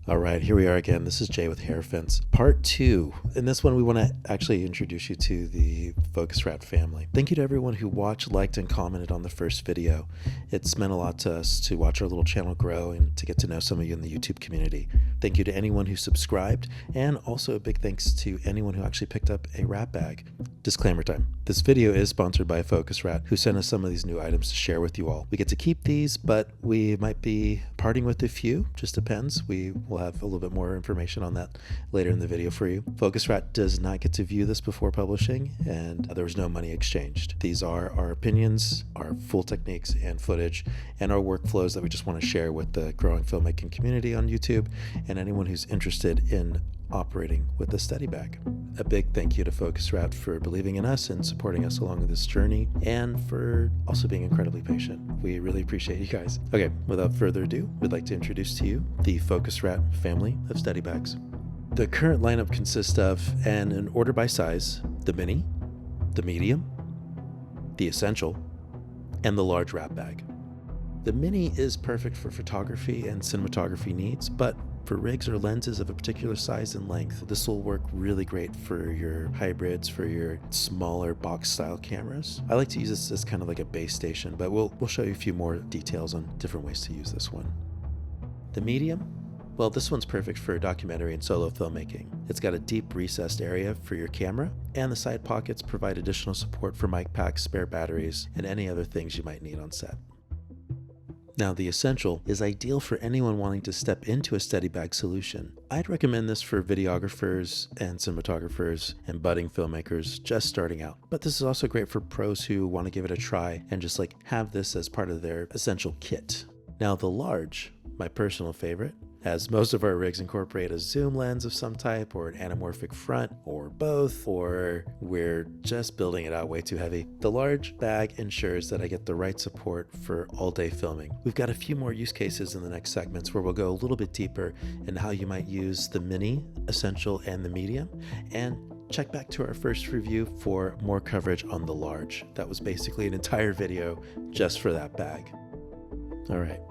All right, here we are again. This is Jay with Hairfence, part 2. In this one, we want to actually introduce you to the Focus Rat family. Thank you to everyone who watched, liked, and commented on the first video. It's meant a lot to us to watch our little channel grow and to get to know some of you in the YouTube community. Thank you to anyone who subscribed, and also a big thanks to anyone who actually picked up a rat bag. Disclaimer time. This video is sponsored by Focus Rat, who sent us some of these new items to share with you all. We get to keep these, but we might be parting with a few, just depends. We will have a little bit more information on that later in the video for you. Focus Rat does not get to view this before publishing, and there was no money exchanged. These are our opinions, our full techniques and footage, and our workflows that we just want to share with the growing filmmaking community on YouTube and anyone who's interested in operating with a steady bag. A big thank you to Focus Rat for believing in us and supporting us along this journey, and for also being incredibly patient. We really appreciate you guys. Okay, without further ado, we'd like to introduce to you the Focus Rat family of steady bags. The current lineup consists of, and in order by size, the mini, the medium, the essential, and the large rat bag. The mini is perfect for photography and cinematography needs, but for rigs or lenses of a particular size and length, this will work really great for your hybrids, for your smaller box style cameras. I like to use this as kind of like a base station, but we'll show you a few more details on different ways to use this one. The medium? Well, this one's perfect for documentary and solo filmmaking. It's got a deep recessed area for your camera, and the side pockets provide additional support for mic packs, spare batteries, and any other things you might need on set. Now, the Essential is ideal for anyone wanting to step into a steady bag solution. I'd recommend this for videographers and cinematographers and budding filmmakers just starting out. But this is also great for pros who want to give it a try and just like have this as part of their essential kit. Now, the large, my personal favorite, as most of our rigs incorporate a zoom lens of some type, or an anamorphic front, or both, or we're just building it out way too heavy. The large bag ensures that I get the right support for all-day filming. We've got a few more use cases in the next segments where we'll go a little bit deeper in how you might use the mini, essential, and the medium, and check back to our first review for more coverage on the large. That was basically an entire video just for that bag. All right,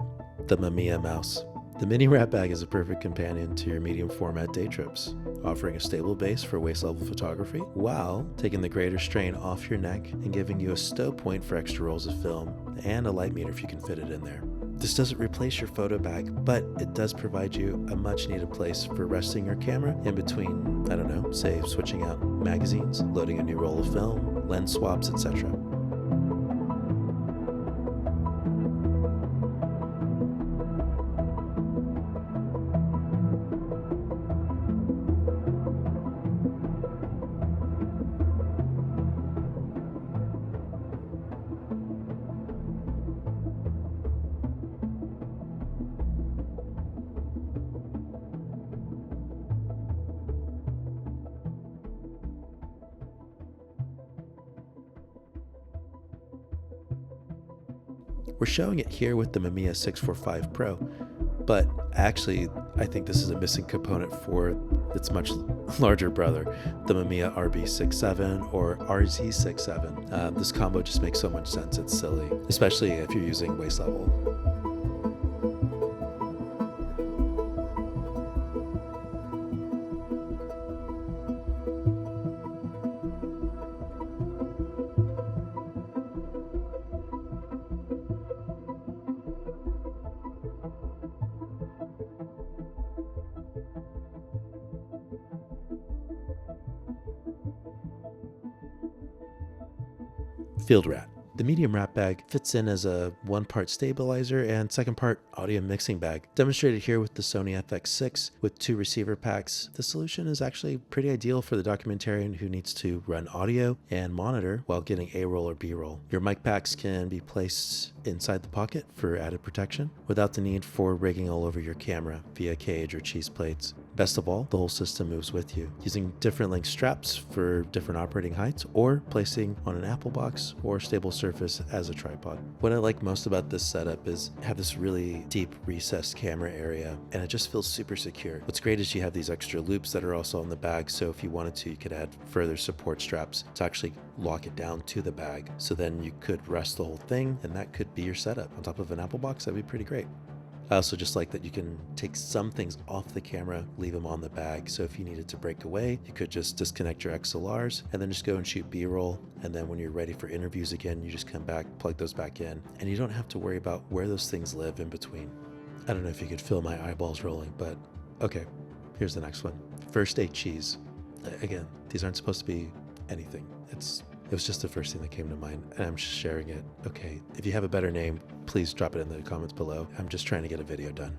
the Mamiya Mouse. The mini rat bag is a perfect companion to your medium format day trips, offering a stable base for waist level photography while taking the greater strain off your neck and giving you a stow point for extra rolls of film and a light meter if you can fit it in there. This doesn't replace your photo bag, but it does provide you a much needed place for resting your camera in between, I don't know, say switching out magazines, loading a new roll of film, lens swaps, etc. We're showing it here with the Mamiya 645 Pro, but actually I think this is a missing component for its much larger brother, the Mamiya RB67 or RZ67. This combo just makes so much sense, it's silly, especially if you're using waist level. Field Rat. The medium rat bag fits in as a one-part stabilizer and second-part audio mixing bag. Demonstrated here with the Sony FX6 with 2 receiver packs. The solution is actually pretty ideal for the documentarian who needs to run audio and monitor while getting A-roll or B-roll. Your mic packs can be placed inside the pocket for added protection without the need for rigging all over your camera via cage or cheese plates. Best of all, the whole system moves with you, using different length straps for different operating heights or placing on an Apple box or stable surface as a tripod. What I like most about this setup is have this really deep recessed camera area, and it just feels super secure. What's great is you have these extra loops that are also on the bag, so if you wanted to, you could add further support straps to actually lock it down to the bag. So then you could rest the whole thing, and that could be your setup. On top of an Apple box, that'd be pretty great. I also just like that you can take some things off the camera, leave them on the bag. So if you needed to break away, you could just disconnect your XLRs and then just go and shoot B-roll. And then when you're ready for interviews again, you just come back, plug those back in, and you don't have to worry about where those things live in between. I don't know if you could feel my eyeballs rolling, but okay, here's the next one. First aid cheese. Again, these aren't supposed to be anything. It was just the first thing that came to mind, and I'm just sharing it. Okay, if you have a better name, please drop it in the comments below. I'm just trying to get a video done.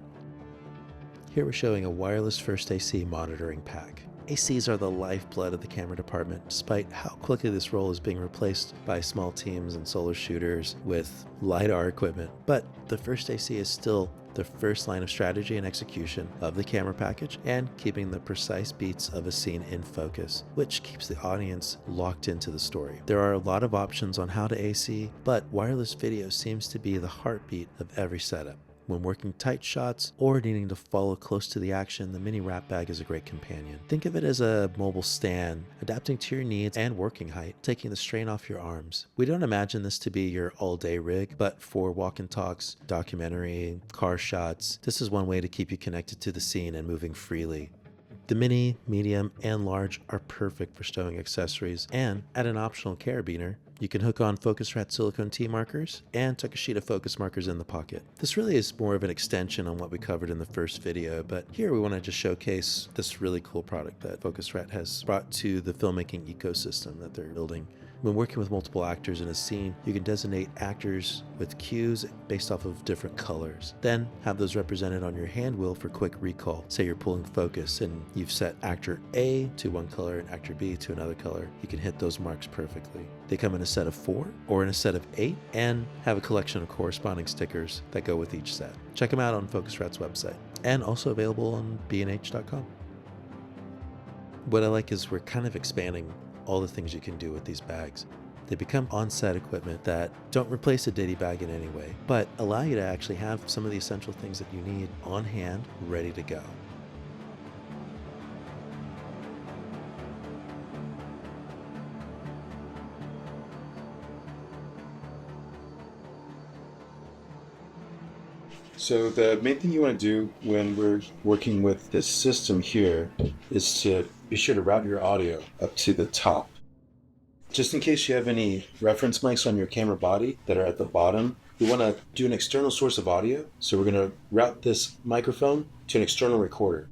Here we're showing a wireless first AC monitoring pack. ACs are the lifeblood of the camera department, despite how quickly this role is being replaced by small teams and solo shooters with LiDAR equipment. But the first AC is still the first line of strategy and execution of the camera package, and keeping the precise beats of a scene in focus, which keeps the audience locked into the story. There are a lot of options on how to AC, but wireless video seems to be the heartbeat of every setup. When working tight shots or needing to follow close to the action, the mini wrap bag is a great companion. Think of it as a mobile stand, adapting to your needs and working height, taking the strain off your arms. We don't imagine this to be your all-day rig, but for walk and talks, documentary, car shots, this is one way to keep you connected to the scene and moving freely. The mini, medium, and large are perfect for stowing accessories, and at an optional carabiner, you can hook on Focusrite silicone T markers and tuck a sheet of focus markers in the pocket. This really is more of an extension on what we covered in the first video, but here we want to just showcase this really cool product that Focusrite has brought to the filmmaking ecosystem that they're building. When working with multiple actors in a scene, you can designate actors with cues based off of different colors. Then have those represented on your hand wheel for quick recall. Say you're pulling focus and you've set actor A to one color and actor B to another color. You can hit those marks perfectly. They come in a set of 4 or in a set of 8 and have a collection of corresponding stickers that go with each set. Check them out on Focusrite's website, and also available on bnh.com. What I like is we're kind of expanding all the things you can do with these bags. They become on-set equipment that don't replace a Ditty bag in any way, but allow you to actually have some of the essential things that you need on hand, ready to go. So the main thing you want to do when we're working with this system here is to be sure to route your audio up to the top. Just in case you have any reference mics on your camera body that are at the bottom, we want to do an external source of audio. So we're going to route this microphone to an external recorder.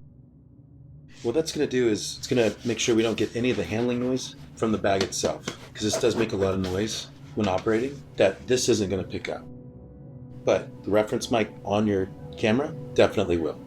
What that's going to do is it's going to make sure we don't get any of the handling noise from the bag itself, because this does make a lot of noise when operating that this isn't going to pick up. But the reference mic on your camera definitely will.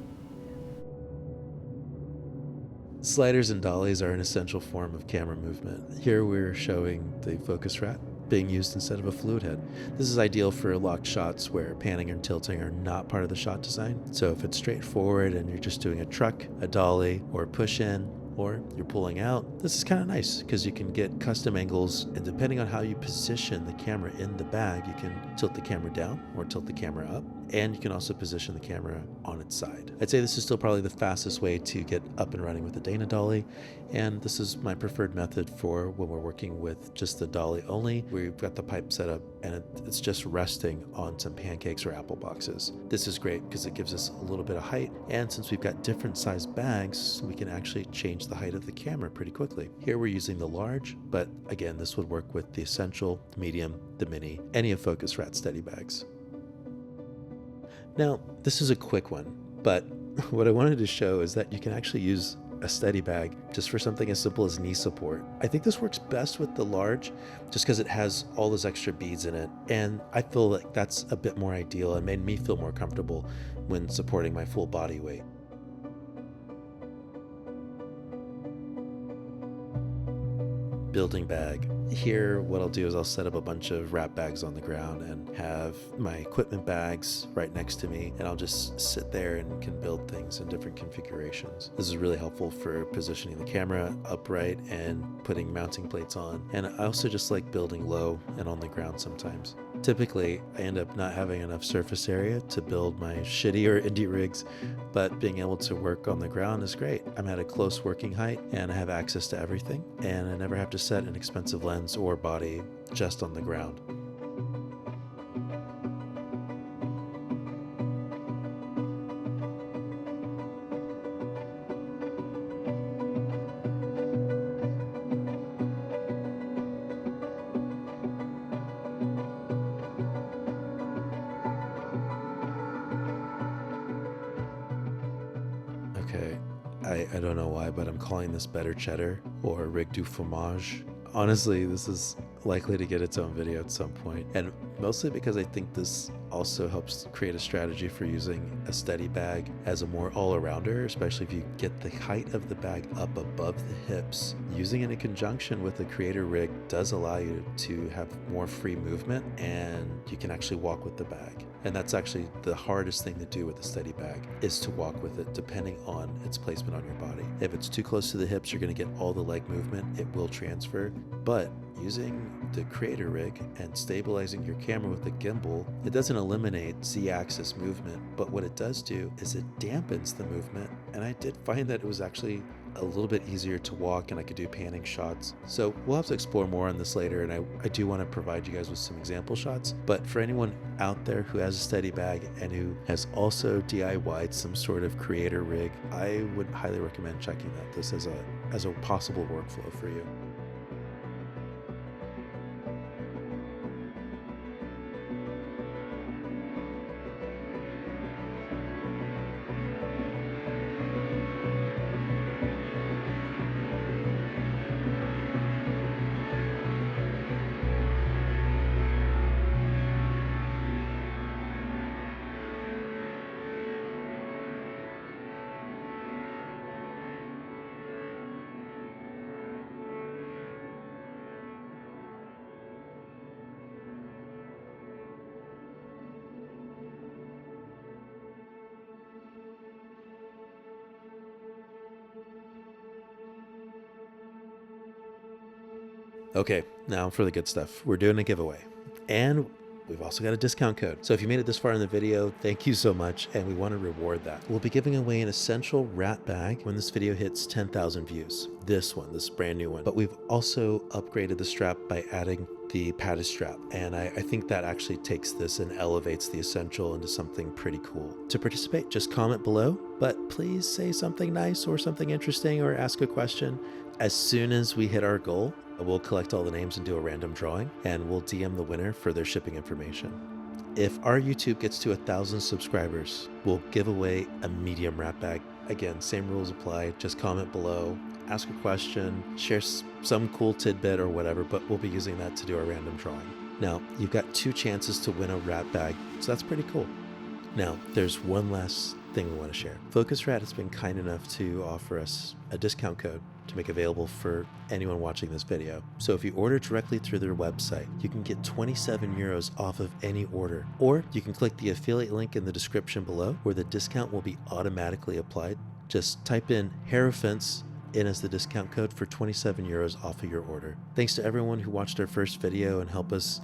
Sliders and dollies are an essential form of camera movement. Here we're showing the focus rat being used instead of a fluid head. This is ideal for locked shots where panning and tilting are not part of the shot design. So if it's straightforward and you're just doing a truck, a dolly, or a push in, or you're pulling out, this is kind of nice because you can get custom angles, and depending on how you position the camera in the bag, you can tilt the camera down or tilt the camera up, and you can also position the camera on its side. I'd say this is still probably the fastest way to get up and running with the Dana dolly, and this is my preferred method for when we're working with just the dolly only. We've got the pipe set up and it's just resting on some pancakes or apple boxes. This is great because it gives us a little bit of height, and since we've got different size bags, we can actually change the height of the camera pretty quickly. Here we're using the large, but again, this would work with the essential, the medium, the mini, any of Focusrite steady bags. Now, this is a quick one, but what I wanted to show is that you can actually use a steady bag just for something as simple as knee support. I think this works best with the large just because it has all those extra beads in it, and I feel like that's a bit more ideal and made me feel more comfortable when supporting my full body weight. Building bag. Here, what I'll do is I'll set up a bunch of wrap bags on the ground and have my equipment bags right next to me, and I'll just sit there and can build things in different configurations. This is really helpful for positioning the camera upright and putting mounting plates on, and I also just like building low and on the ground sometimes. Typically, I end up not having enough surface area to build my shitty or indie rigs, but being able to work on the ground is great. I'm at a close working height and I have access to everything, and I never have to set an expensive lens or body just on the ground. Okay, I don't know why, but I'm calling this Better Cheddar or Rig du Fromage. Honestly, this is likely to get its own video at some point, and mostly because I think this also helps create a strategy for using a steady bag as a more all-arounder, especially if you get the height of the bag up above the hips. Using it in conjunction with the creator rig does allow you to have more free movement, and you can actually walk with the bag. And that's actually the hardest thing to do with a steady bag, is to walk with it depending on its placement on your body. If it's too close to the hips, you're going to get all the leg movement. It will transfer, but using the creator rig and stabilizing your camera with the gimbal, it doesn't eliminate Z-axis movement, but what it does do is it dampens the movement. And I did find that it was actually a little bit easier to walk, and I could do panning shots. So we'll have to explore more on this later, and I do want to provide you guys with some example shots. But for anyone out there who has a steady bag and who has also DIY'd some sort of creator rig, I would highly recommend checking out this as a possible workflow for you. Okay, now for the good stuff. We're doing a giveaway, and we've also got a discount code. So if you made it this far in the video, thank you so much, and we want to reward that. We'll be giving away an essential rat bag when this video hits 10,000 views. This brand new one. But we've also upgraded the strap by adding the padded strap, and I think that actually takes this and elevates the essential into something pretty cool. To participate, just comment below, but please say something nice or something interesting or ask a question. As soon as we hit our goal, we'll collect all the names and do a random drawing, and we'll DM the winner for their shipping information. If our YouTube gets to 1,000 subscribers, we'll give away a medium rat bag. Again, same rules apply. Just comment below, ask a question, share some cool tidbit or whatever, but we'll be using that to do a random drawing. Now, you've got 2 chances to win a rat bag, so that's pretty cool. Now, there's one last thing we want to share. Focus Rat has been kind enough to offer us a discount code to make available for anyone watching this video. So if you order directly through their website, you can get 27 euros off of any order. Or you can click the affiliate link in the description below, where the discount will be automatically applied. Just type in Hierophants in as the discount code for 27 euros off of your order. Thanks to everyone who watched our first video and helped us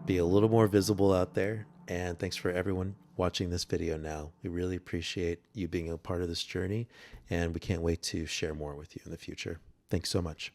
be a little more visible out there. And thanks for everyone watching this video now. We really appreciate you being a part of this journey, and we can't wait to share more with you in the future. Thanks so much.